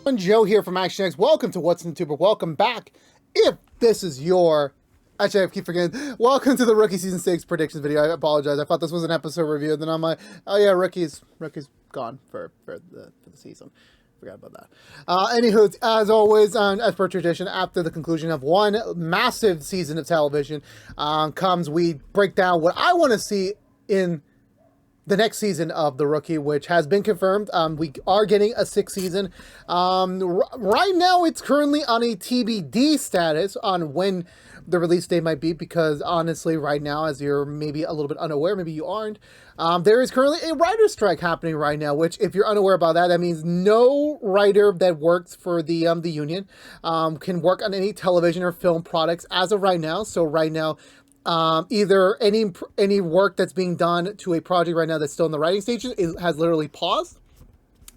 gentlemen, Joe here from ActionX. Welcome to What's in the Tuber. Welcome back. If this is your... Actually, I keep forgetting. Welcome to the Rookie Season 6 predictions video. I apologize. I thought this was an episode review. Then I'm like, oh yeah, Rookie's gone for the season. Forgot about that. Anywho, as always, as per tradition, after the conclusion of one massive season of television, we break down what I want to see in the next season of The Rookie, which has been confirmed. We are getting a 6th season. Right now, it's currently on a TBD status on when the release date might be, because honestly, right now, as you're maybe a little bit unaware, maybe you aren't, there is currently a writer's strike happening right now, which, if you're unaware about that, that means no writer that works for the union can work on any television or film products as of right now. So right now, either any work that's being done to a project right now that's still in the writing stage has literally paused.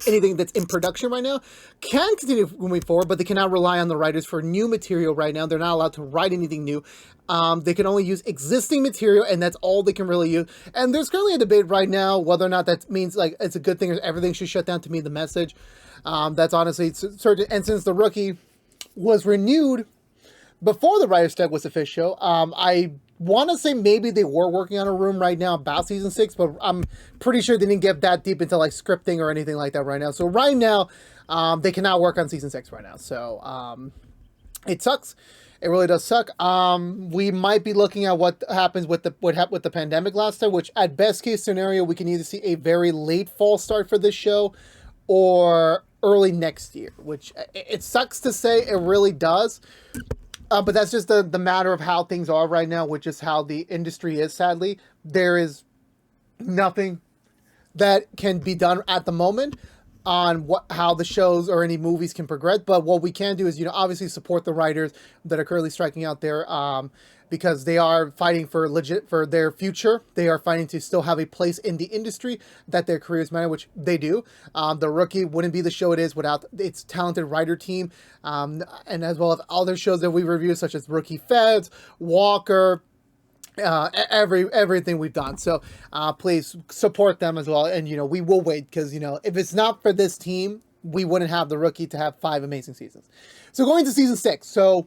Anything that's in production right now can continue moving forward, but they cannot rely on the writers for new material right now. They're not allowed to write anything new. They can only use existing material, and that's all they can really use. And there's currently a debate right now whether or not that means like it's a good thing or everything should shut down. To me, the message that's honestly certain. And since The Rookie was renewed before the writer's strike was official, I want to say maybe they were working on a room right now about season 6, but I'm pretty sure they didn't get that deep into like scripting or anything like that right now. So right now, they cannot work on season 6 right now. So it sucks. It really does suck. We might be looking at what happens with the pandemic last time, which at best case scenario, we can either see a very late fall start for this show or early next year, which it sucks to say. It really does. But that's just the matter of how things are right now, which is how the industry is, sadly. There is nothing that can be done at the moment on how the shows or any movies can progress. But what we can do is, obviously support the writers that are currently striking out there, because they are fighting for their future. They are fighting to still have a place in the industry, that their careers matter, which they do. The Rookie wouldn't be the show it is without its talented writer team, and as well as other shows that we review, such as Rookie Feds, Walker, everything we've done. So please support them as well. And we will wait, because if it's not for this team, we wouldn't have The Rookie to have 5 amazing seasons. So going to season 6. So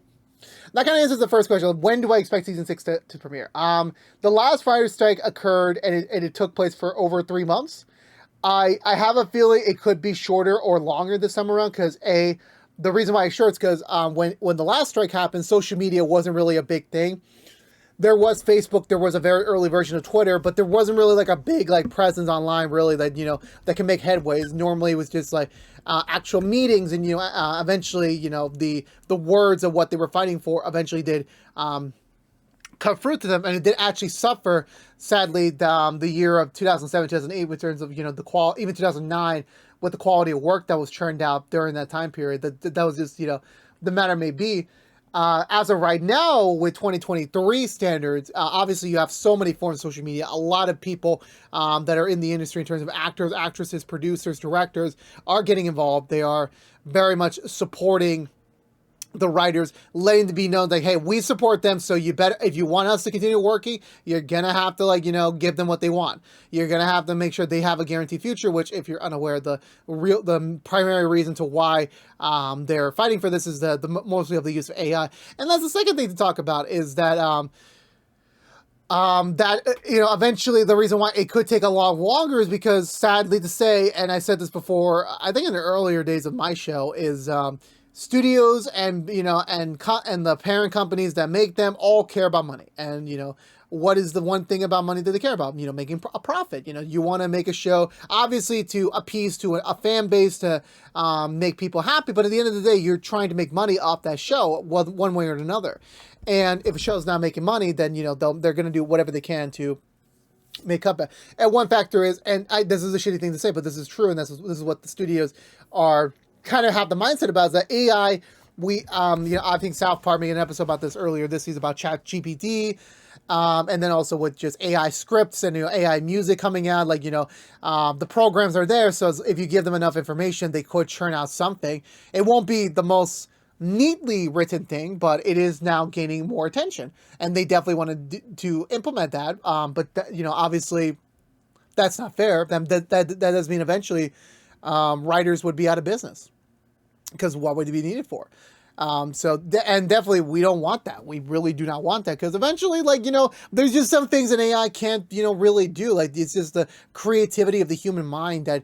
that kind of answers the first question. When do I expect season 6 to premiere? The last writer's strike occurred, and it took place for over 3 months. I have a feeling it could be shorter or longer this time around, because the reason why it's short is because when the last strike happened, social media wasn't really a big thing. There was Facebook, there was a very early version of Twitter, but there wasn't really like a big presence online really that that can make headways. Normally it was just like actual meetings, and eventually the words of what they were fighting for eventually did come fruit to them, and it did actually suffer, sadly, the year of 2007, 2008 in terms of the quality, even 2009 with the quality of work that was churned out during that time period. That was just the matter may be. As of right now, with 2023 standards, obviously you have so many forms of social media. A lot of people that are in the industry in terms of actors, actresses, producers, directors are getting involved. They are very much supporting the writers, letting it be known that, hey, we support them, so you better, if you want us to continue working, you're gonna have to give them what they want. You're gonna have to make sure they have a guaranteed future, which, if you're unaware, the primary reason to why they're fighting for this is mostly of the use of AI. And that's the second thing to talk about, is that eventually the reason why it could take a lot longer is because, sadly to say, and I said this before, I think in the earlier days of my show, is studios and and the parent companies that make them all care about money. And what is the one thing about money that they care about? Making a profit. You want to make a show, obviously, to appease to a fan base, to make people happy, but at the end of the day, you're trying to make money off that show one way or another. And if a show's not making money, then they're going to do whatever they can to make up. And one factor is, and this is a shitty thing to say, but this is true, and this is what the studios are kind of have the mindset about, is that AI, I think South Park made an episode about this earlier this season about ChatGPT, and then also with just AI scripts and AI music coming out, the programs are there, so if you give them enough information, they could churn out something. It won't be the most neatly written thing, but it is now gaining more attention, and they definitely want to implement that. But obviously, that's not fair. That does mean eventually writers would be out of business. because what would it be needed for? And definitely we don't want that. We really do not want that, because eventually, like, there's just some things an AI can't, really do. Like, it's just the creativity of the human mind that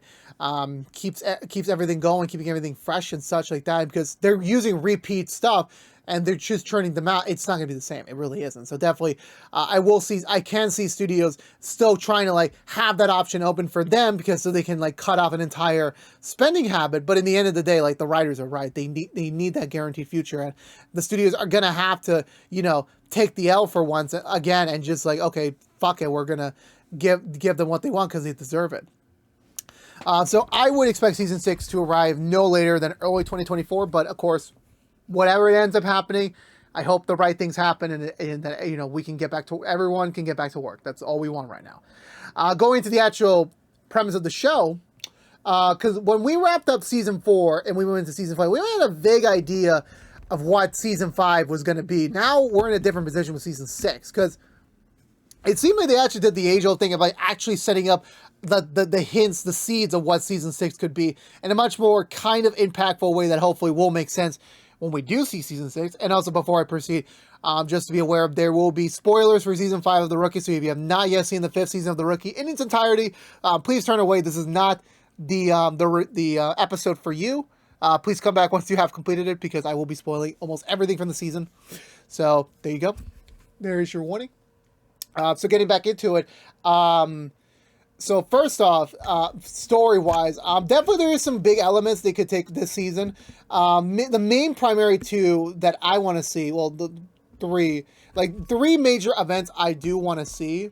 keeps everything going, keeping everything fresh and such like that, because they're using repeat stuff and they're just churning them out. It's not going to be the same. It really isn't. So definitely, I can see studios still trying to like have that option open for them, because so they can like cut off an entire spending habit. But in the end of the day, like, the writers are right. They need that guaranteed future, and the studios are going to have to, take the L for once again and just like, okay, fuck it. We're going to give them what they want because they deserve it. So I would expect season 6 to arrive no later than early 2024. But of course, whatever it ends up happening, I hope the right things happen, and that, we can everyone can get back to work. That's all we want right now. Going to the actual premise of the show, because when we wrapped up season 4 and we went into season 5, we had a vague idea of what season 5 was going to be. Now we're in a different position with season 6, because it seemed like they actually did the age-old thing of like actually setting up the hints, the seeds of what season 6 could be in a much more kind of impactful way that hopefully will make sense when we do see season 6. And also, before I proceed, just to be aware of, there will be spoilers for season 5 of The Rookie. So if you have not yet seen the 5th season of The Rookie in its entirety, please turn away. This is not the episode for you. Please come back once you have completed it, because I will be spoiling almost everything from the season. So there you go. There is your warning. So getting back into it. So first off, story-wise, definitely there is some big elements they could take this season. The main primary two that I want to see, well, the three major events I do want to see,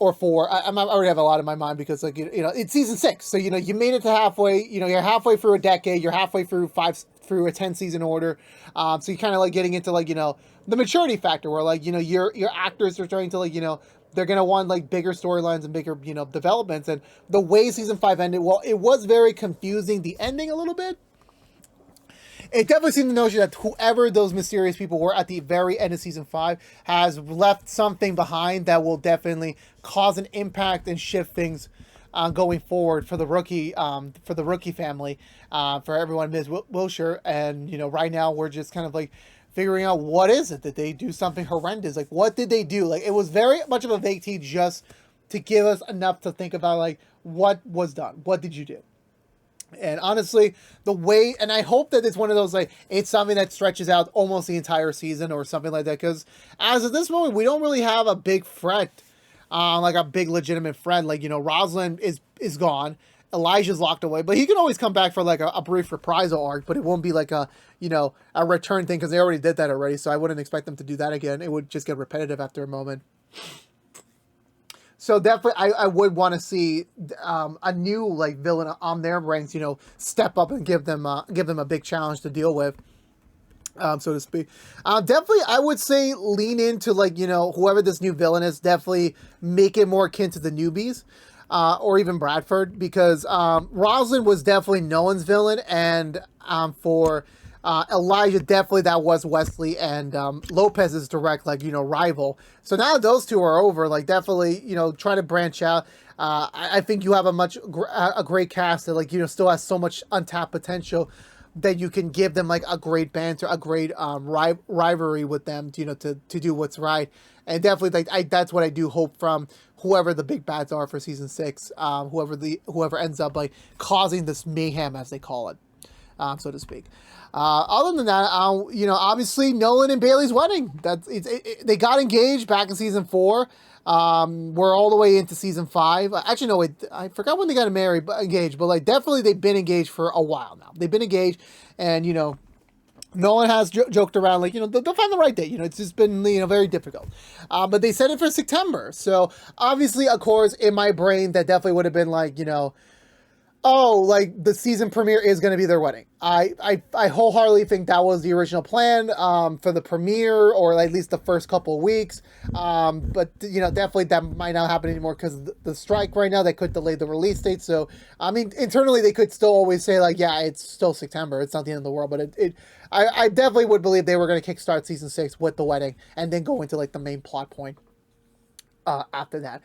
or four. I already have a lot in my mind, because like, it's season 6, so you made it to halfway. You're halfway through a decade. You're halfway through a 10-season order. So you're kind of like getting into like the maturity factor, where like your actors are starting to like they're going to want like bigger storylines and bigger, developments. And the way season 5 ended, well, it was very confusing, the ending a little bit. It definitely seemed the notion that whoever those mysterious people were at the very end of season 5 has left something behind that will definitely cause an impact and shift things going forward for the rookie family, for everyone, Ms. Wilshire. And, right now we're just kind of like figuring out, what is it? Did they do something horrendous? Like, what did they do? Like, it was very much of a vague tea, just to give us enough to think about, like, what was done? What did you do? And honestly, and I hope that it's one of those, like, it's something that stretches out almost the entire season or something like that. Because as of this moment, we don't really have a big threat, like a big legitimate friend. Like, Rosalind is gone. Elijah's locked away, but he can always come back for like a brief reprisal arc, but it won't be like a return thing, because they already did that already. So I wouldn't expect them to do that again. It would just get repetitive after a moment. So definitely, I would want to see a new like villain on their ranks, step up and give them a big challenge to deal with, so to speak. Definitely, I would say lean into like whoever this new villain is. Definitely make it more akin to the newbies. Or even Bradford, because Rosalind was definitely Nolan's villain, and for Elijah, definitely that was Wesley and Lopez's direct rival. So now that those two are over, like, definitely try to branch out. I think you have a great cast that still has so much untapped potential, that you can give them like a great banter, a great rivalry with them, to do what's right. And definitely, that's what I do hope from whoever the big bads are for season 6, whoever ends up like causing this mayhem, as they call it, so to speak. Other than that, obviously Nolan and Bailey's wedding. They got engaged back in season 4. We're all the way into season 5. Actually, no, wait, I forgot when they got engaged, but like definitely they've been engaged for a while now. They've been engaged, and Nolan has joked around like they'll find the right date. It's just been very difficult. But they set it for September. So obviously, of course, in my brain, that definitely would have been like oh, like the season premiere is going to be their wedding. I wholeheartedly think that was the original plan for the premiere, or at least the first couple of weeks. But definitely that might not happen anymore because of the strike right now. That could delay the release date. So I mean, internally they could still always say like, yeah, it's still September. It's not the end of the world. But I definitely would believe they were going to kickstart season 6 with the wedding, and then go into like the main plot point after that.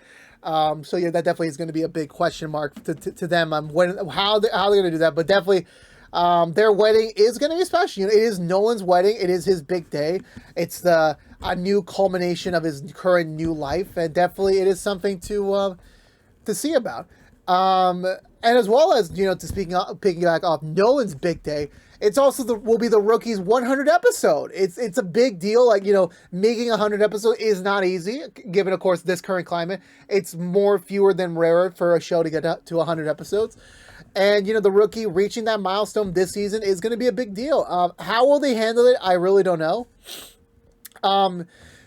So yeah, that definitely is going to be a big question mark to them on how they're going to do that. But definitely, Their wedding is going to be special. You know, it is Nolan's wedding. It is his big day. It's a new culmination of his current new life, and definitely it is something to see about. And as well as, you know, picking back off Nolan's big day, it's also will be the rookie's 100 episode. It's a big deal. Like, you know, making 100 episodes is not easy, given, of course, this current climate. It's fewer than rarer for a show to get up to 100 episodes. And, you know, the rookie reaching that milestone this season is going to be a big deal. How will they handle it? I really don't know.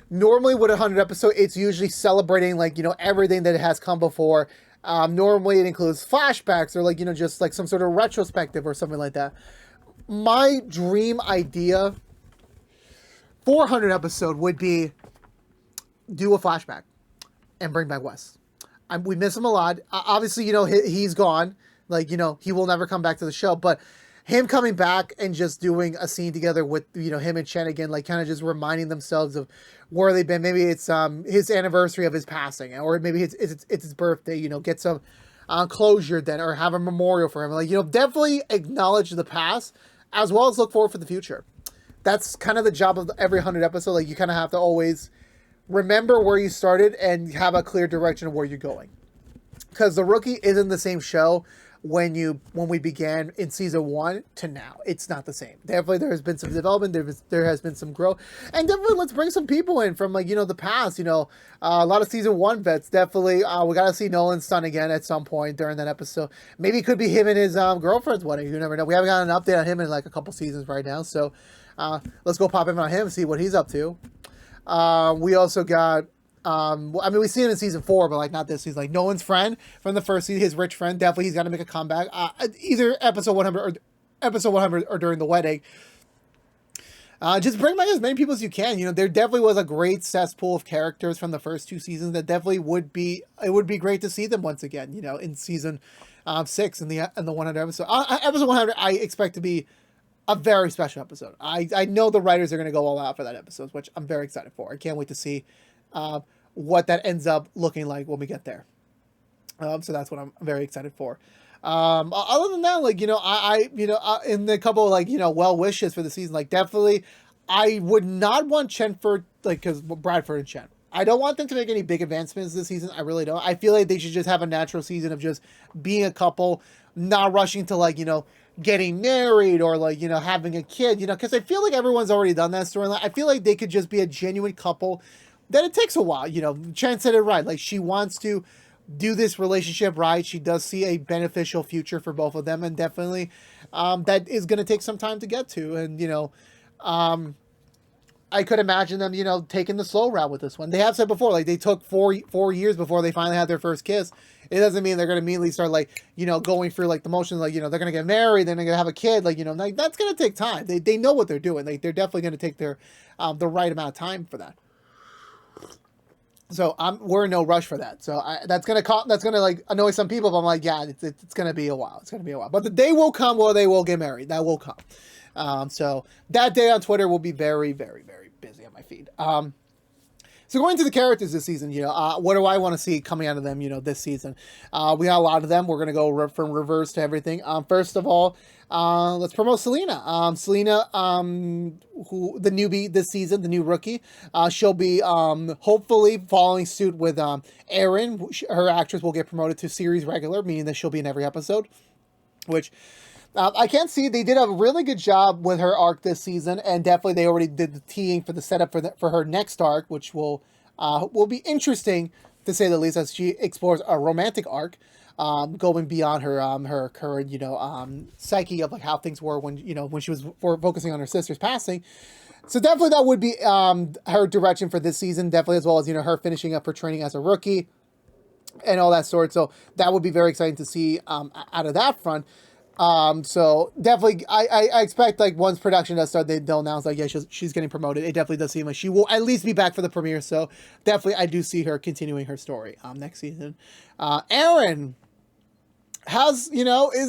Normally with a 100 episode, it's usually celebrating, like, you know, everything that has come before. Normally it includes flashbacks or, like, you know, just like some sort of retrospective or something like that. My dream idea for 100 episode would be do a flashback and bring back Wes. We miss him a lot. Obviously, you know, he's gone. Like, you know, he will never come back to the show. But him coming back and just doing a scene together with, you know, him and Chen again, like kind of just reminding themselves of where they've been. Maybe it's his anniversary of his passing, or maybe it's his birthday, you know, get some closure then, or have a memorial for him. Like, you know, definitely acknowledge the past as well as look forward for the future. That's kind of the job of every 100 episode. Like, you kind of have to always remember where you started and have a clear direction of where you're going. Because the rookie isn't the same show when we began in season 1 to now. It's not the same. Definitely there has been some development, there has been some growth, and definitely let's bring some people in from, like, you know, the past. You know, a lot of season 1 vets. Definitely we got to see Nolan's son again at some point during that episode. Maybe it could be him and his girlfriend's wedding. You never know. We haven't gotten an update on him in like a couple seasons right now, so let's go pop in on him and see what he's up to. We also got I mean, we see him in season 4, but like not this season. Like Nolan's friend from the first season, his rich friend, definitely he's got to make a comeback. Either episode 100 or during the wedding. Just bring back as many people as you can. You know, there definitely was a great cesspool of characters from the first 2 seasons that definitely would be great to see them once again. You know, in season 6 in the 100 episode. Episode 100, I expect to be a very special episode. I know the writers are going to go all out for that episode, which I'm very excited for. I can't wait to see what that ends up looking like when we get there. So that's what I'm very excited for. Other than that, like, you know, in the couple of, like, you know, well wishes for the season, like, definitely I would not want Chenford, like, because Bradford and Chen, I don't want them to make any big advancements this season. I really don't. I feel like they should just have a natural season of just being a couple, not rushing to, like, you know, getting married or, like, you know, having a kid, you know, because I feel like everyone's already done that storyline. I feel like they could just be a genuine couple. That it takes a while, you know. Chen said it right. Like, she wants to do this relationship right. She does see a beneficial future for both of them, and definitely that is going to take some time to get to. And, you know, I could imagine them, you know, taking the slow route with this one. They have said before, like, they took four years before they finally had their first kiss. It doesn't mean they're going to immediately start, like, you know, going through, like, the motions, like, you know, they're going to get married, then they're going to have a kid, like, you know, like, that's going to take time. They know what they're doing. Like, they're definitely going to take their the right amount of time for that. So we're in no rush for that. So that's gonna like annoy some people. But I'm like, yeah, it's gonna be a while. It's gonna be a while. But the day will come where they will get married. That will come. So that day on Twitter will be very, very, very busy on my feed. So going to the characters this season, you know, what do I want to see coming out of them, you know, this season? We got a lot of them. We're gonna go from reverse to everything. First of all, let's promote Selena. Selena, who the newbie this season, the new rookie. She'll be hopefully following suit with Erin. Her actress will get promoted to series regular, meaning that she'll be in every episode. Which I can't see. They did a really good job with her arc this season, and definitely they already did the teeing for the setup for her next arc, which will be interesting to say the least, as she explores a romantic arc. Going beyond her current, you know, psyche of like how things were when, you know, when she was focusing on her sister's passing. So definitely that would be her direction for this season, definitely, as well as, you know, her finishing up her training as a rookie and all that sort. So that would be very exciting to see out of that front. So definitely I expect, like, once production does start, they'll announce, like, yeah, she's getting promoted. It definitely does seem like she will at least be back for the premiere. So definitely I do see her continuing her story next season. Aaron is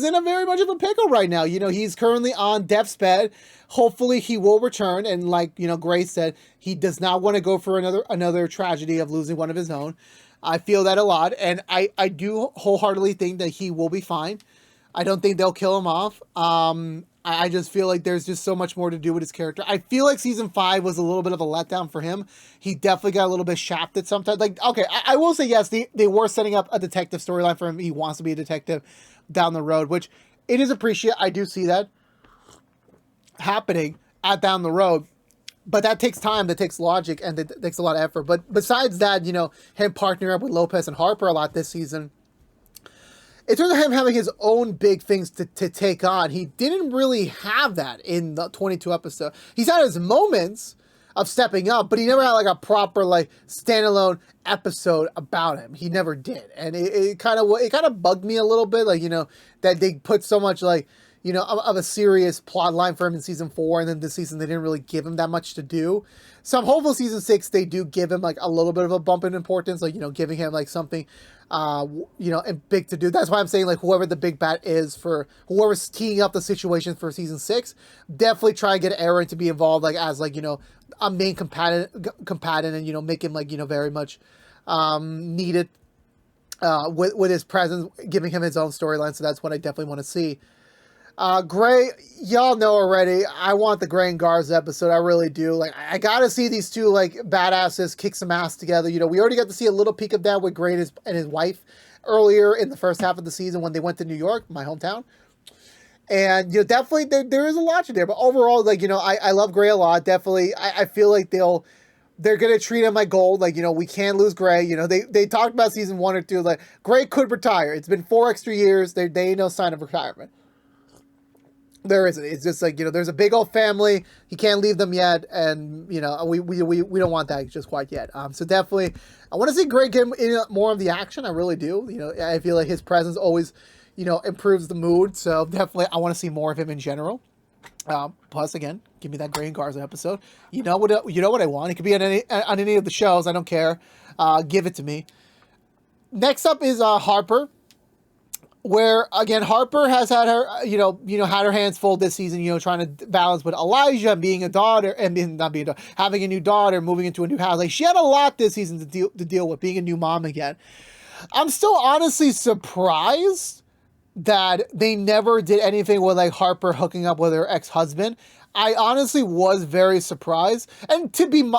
in a very much of a pickle right now. You know, he's currently on death's bed. Hopefully he will return. And like, you know, Grace said, he does not want to go for another tragedy of losing one of his own. I feel that a lot. And I do wholeheartedly think that he will be fine. I don't think they'll kill him off. I just feel like there's just so much more to do with his character. I feel like season 5 was a little bit of a letdown for him. He definitely got a little bit shafted sometimes. Like, okay, I will say yes, they were setting up a detective storyline for him. He wants to be a detective down the road, which it is appreciated. I do see that happening down the road. But that takes time, that takes logic, and that takes a lot of effort. But besides that, you know, him partnering up with Lopez and Harper a lot this season, in terms of him having his own big things to take on, he didn't really have that in the 22 episode. He's had his moments of stepping up, but he never had like a proper like standalone episode about him. He never did, and it kind of bugged me a little bit, like, you know, that they put so much like, you know, of a serious plot line for him in season 4, and then this season they didn't really give him that much to do. So I'm hopeful season 6 they do give him like a little bit of a bump in importance, like, you know, giving him like something, you know, and big to do. That's why I'm saying like whoever the big bat is for whoever's teeing up the situation for season 6, definitely try and get Aaron to be involved, like as like, you know, a main combatant, and, you know, make him like, you know, very much needed with his presence, giving him his own storyline. So that's what I definitely want to see. Gray, y'all know already, I want the Gray and Garza episode. I really do. Like, I gotta see these two, like, badasses kick some ass together. You know, we already got to see a little peek of that with Gray and his wife earlier in the first half of the season when they went to New York, my hometown. And, you know, definitely there is a lot to there. But overall, like, you know, I love Gray a lot. Definitely, I feel like they're going to treat him like gold. Like, you know, we can't lose Gray. You know, they talked about season 1 or 2, like, Gray could retire. It's been 4 extra years. They ain't no sign of retirement. There isn't. It's just like, you know, there's a big old family. He can't leave them yet, and, you know, we don't want that just quite yet. So definitely, I want to see Greg get in more of the action. I really do. You know, I feel like his presence always, you know, improves the mood. So definitely, I want to see more of him in general. Plus, again, give me that Gray and Garza episode. You know what I want. It could be on any of the shows. I don't care. Give it to me. Next up is Harper. Where, again, Harper has had her, had her hands full this season, you know, trying to balance with Elijah being a daughter, and having a new daughter, moving into a new house. Like, she had a lot this season to deal with, being a new mom again. I'm still honestly surprised that they never did anything with, like, Harper hooking up with her ex-husband. I honestly was very surprised. And to be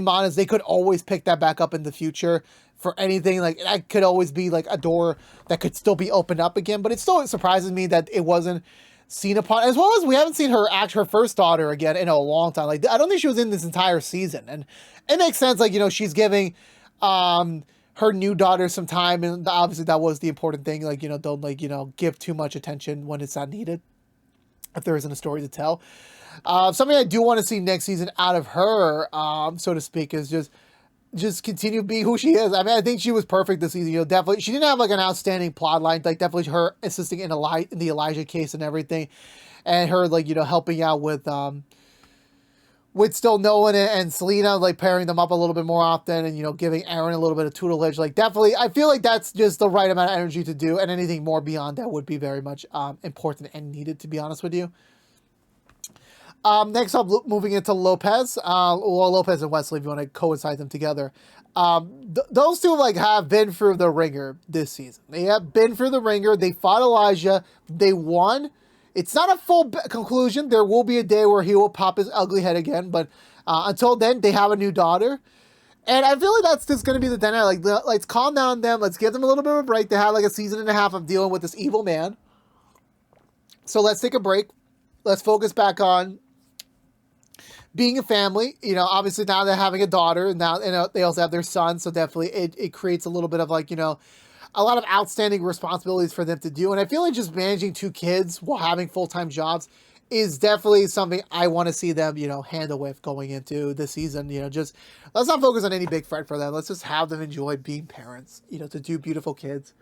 honest, they could always pick that back up in the future for anything. Like, that could always be like a door that could still be opened up again. But it still surprises me that it wasn't seen upon, as well as we haven't seen her first daughter again in a long time. Like, I don't think she was in this entire season, and it makes sense. Like, you know, she's giving her new daughter some time, and obviously that was the important thing. Like, you know, don't, like, you know, give too much attention when it's not needed, if there isn't a story to tell. Something I do want to see next season out of her, so to speak, is just continue being who she is. I mean, I think she was perfect this season. You know, definitely, she didn't have like an outstanding plot line. Like, definitely her assisting in the Elijah case and everything, and her, like, you know, helping out with still Nolan and Selena, like, pairing them up a little bit more often, and, you know, giving Aaron a little bit of tutelage. Like, definitely, I feel like that's just the right amount of energy to do, and anything more beyond that would be very much important and needed, to be honest with you. Next up, moving into Lopez, Lopez and Wesley, if you want to coincide them together. Those two, like, have been through the ringer this season. They have been through the ringer. They fought Elijah. They won. It's not a full conclusion. There will be a day where he will pop his ugly head again, but until then, they have a new daughter. And I feel like that's just going to be the dynamic. Like, let's calm down them. Let's give them a little bit of a break. They had like a season and a half of dealing with this evil man. So let's take a break. Let's focus back on being a family. You know, obviously now they're having a daughter, and now, you know, they also have their son. So definitely it creates a little bit of, like, you know, a lot of outstanding responsibilities for them to do. And I feel like just managing 2 kids while having full-time jobs is definitely something I want to see them, you know, handle with going into this season. You know, just let's not focus on any big threat for them. Let's just have them enjoy being parents, you know, to 2 beautiful kids.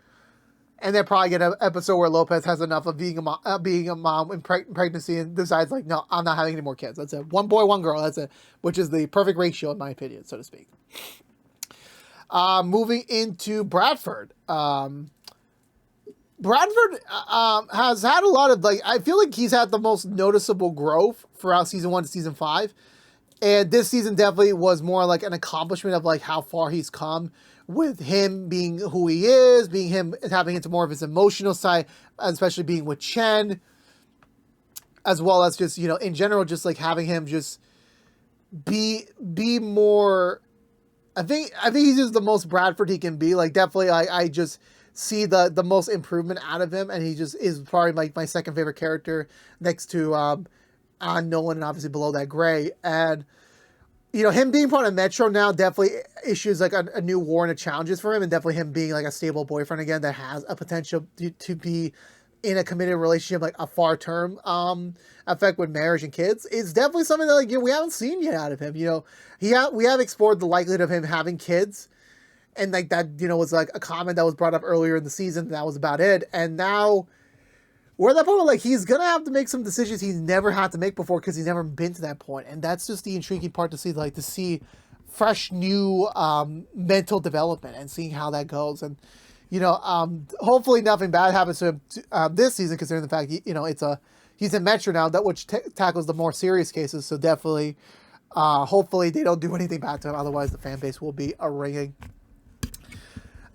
And then probably get an episode where Lopez has enough of being a mom in pregnancy and decides, like, no, I'm not having any more kids. That's it. 1 boy, 1 girl. That's it. Which is the perfect ratio, in my opinion, so to speak. Moving into Bradford. Bradford has had a lot of, like, I feel like he's had the most noticeable growth throughout season 1 to season 5. And this season definitely was more like an accomplishment of like how far he's come with him being who he is, being him tapping into more of his emotional side, especially being with Chen, as well as just, you know, in general, just like having him just be more. I think he's just the most Bradford he can be. Like, definitely, I just see the most improvement out of him, and he just is probably like my second favorite character next to Nolan, and obviously below that Gray. And you know, him being part of Metro now definitely issues like a new war and a challenges for him, and definitely him being like a stable boyfriend again that has a potential to be in a committed relationship, like a far term effect with marriage and kids, is definitely something that, like, you know, we haven't seen yet out of him. You know, we have explored the likelihood of him having kids, and like that, you know, was like a comment that was brought up earlier in the season. That was about it, and now we're at that point where, like, he's gonna have to make some decisions he's never had to make before because he's never been to that point, and that's just the intriguing part to see, like, to see fresh new mental development and seeing how that goes. And you know, hopefully nothing bad happens to him this season, considering the fact, you know, he's in Metro now, that which tackles the more serious cases. So definitely, hopefully they don't do anything bad to him. Otherwise, the fan base will be ringing.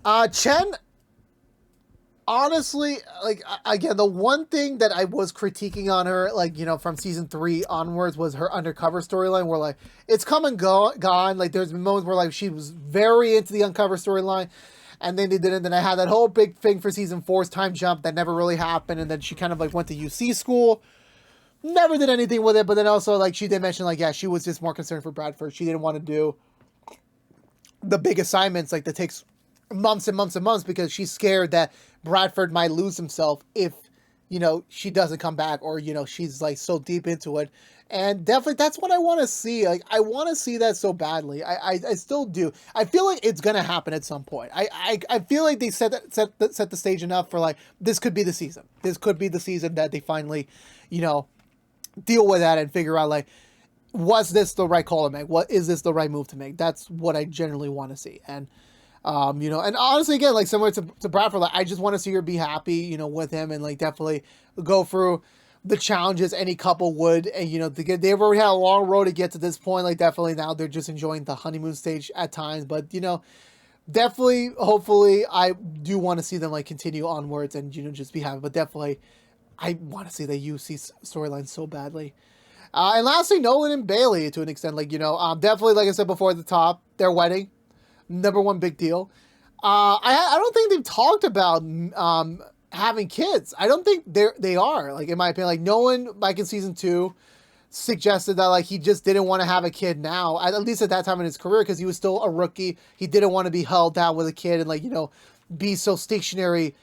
Chen, honestly, like, again, the one thing that I was critiquing on her, like, you know, from season 3 onwards, was her undercover storyline, where like it's come and gone. Like, there's been moments where like she was very into the uncover storyline, and then they didn't. Then I had that whole big thing for season 4's time jump that never really happened. And then she kind of like went to UC school, never did anything with it. But then also, like, she did mention, like, yeah, she was just more concerned for Bradford. She didn't want to do the big assignments, like, that takes months and months and months, because she's scared that Bradford might lose himself if, you know, she doesn't come back, or, you know, she's like so deep into it. And definitely that's what I want to see. Like, I want to see that so badly. I still do. I feel like it's gonna happen at some point. I feel like they set the stage enough for, like, this could be the season. This could be the season that they finally, you know, deal with that and figure out, like, was this the right call to make? What is this the right move to make? That's what I generally want to see. And you know, and honestly, again, like, similar to Bradford, like, I just want to see her be happy, you know, with him, and like definitely go through the challenges any couple would. And, you know, they've already had a long road to get to this point. Like, definitely now they're just enjoying the honeymoon stage at times. But, you know, definitely, hopefully, I do want to see them, like, continue onwards and, you know, just be happy. But definitely, I want to see the UC storyline so badly. And lastly, Nolan and Bailey, to an extent, like, you know, definitely, like I said before at the top, their wedding, #1 big deal. I don't think they've talked about having kids. I don't think they are, like, in my opinion. Like, no one, like, in season 2 suggested that, like, he just didn't want to have a kid now, at least at that time in his career, because he was still a rookie. He didn't want to be held down with a kid and, like, you know, be so stationary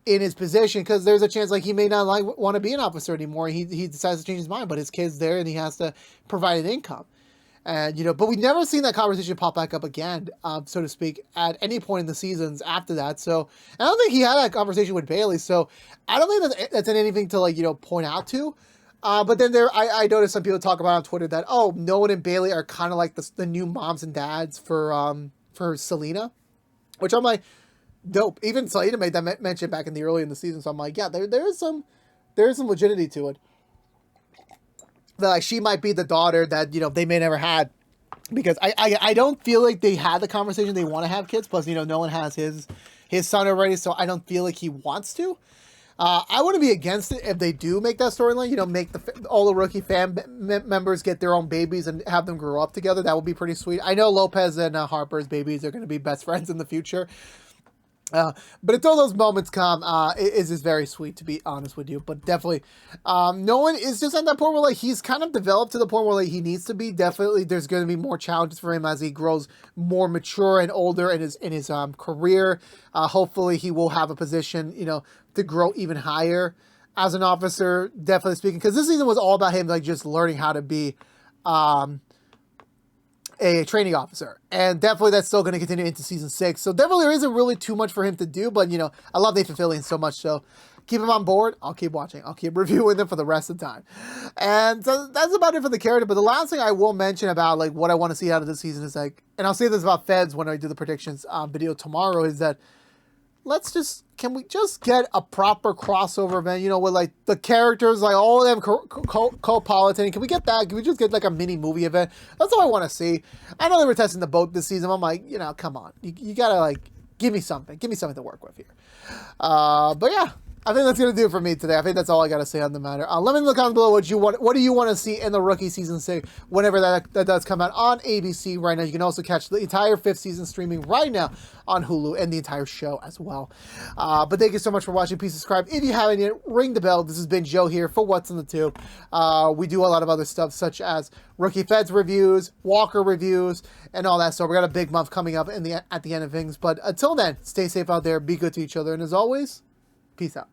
in his position, because there's a chance, like, he may not want to be an officer anymore. He decides to change his mind, but his kid's there and he has to provide an income. And, you know, but we've never seen that conversation pop back up again, so to speak, at any point in the seasons after that. So, and I don't think he had that conversation with Bailey. So I don't think that's anything to, like, you know, point out to. But then I noticed some people talk about on Twitter that, oh, Nolan and Bailey are kind of like the new moms and dads for Selena, which I'm like, dope. Even Selena made that mention back in the early in the season. So I'm like, yeah, there is some legitimacy to it. That, like, she might be the daughter that, you know, they may never had, because I don't feel like they had the conversation they want to have kids. Plus, you know, Nolan has his son already, so I don't feel like he wants to. I wouldn't be against it if they do make that storyline. You know, make all the rookie fan members get their own babies and have them grow up together. That would be pretty sweet. I know Lopez and Harper's babies are going to be best friends in the future. But until those moments come, it is just very sweet, to be honest with you. But definitely, Nolan is just at that point where, like, he's kind of developed to the point where, like, he needs to be. Definitely, there's going to be more challenges for him as he grows more mature and older in his career. Hopefully, he will have a position, you know, to grow even higher as an officer. Definitely speaking, because this season was all about him, like, just learning how to be a training officer, and definitely that's still going to continue into season 6. So definitely there isn't really too much for him to do, but, you know, I love Nathan Fillion so much, so keep him on board. I'll keep watching. I'll keep reviewing them for the rest of the time. And so that's about it for the character. But the last thing I will mention about, like, what I want to see out of this season is, like, and I'll say this about Feds when I do the predictions video tomorrow, is that can we just get a proper crossover event, you know, with like the characters, like all of them co-piloting? Can we get that? Can we just get like a mini movie event? That's all I want to see. I know they were testing the boat this season. I'm like, you know, come on. You gotta like, give me something to work with here. But yeah. I think that's going to do it for me today. I think that's all I got to say on the matter. Let me know in the comments below what do you want to see in the Rookie Season 6 whenever that does come out on ABC right now. You can also catch the entire 5th season streaming right now on Hulu and the entire show as well. But thank you so much for watching. Please subscribe if you haven't yet. Ring the bell. This has been Joe here for What's in the Tube. We do a lot of other stuff such as Rookie Feds reviews, Walker reviews, and all that. So we got a big month coming up at the end of things. But until then, stay safe out there. Be good to each other. And as always, peace out.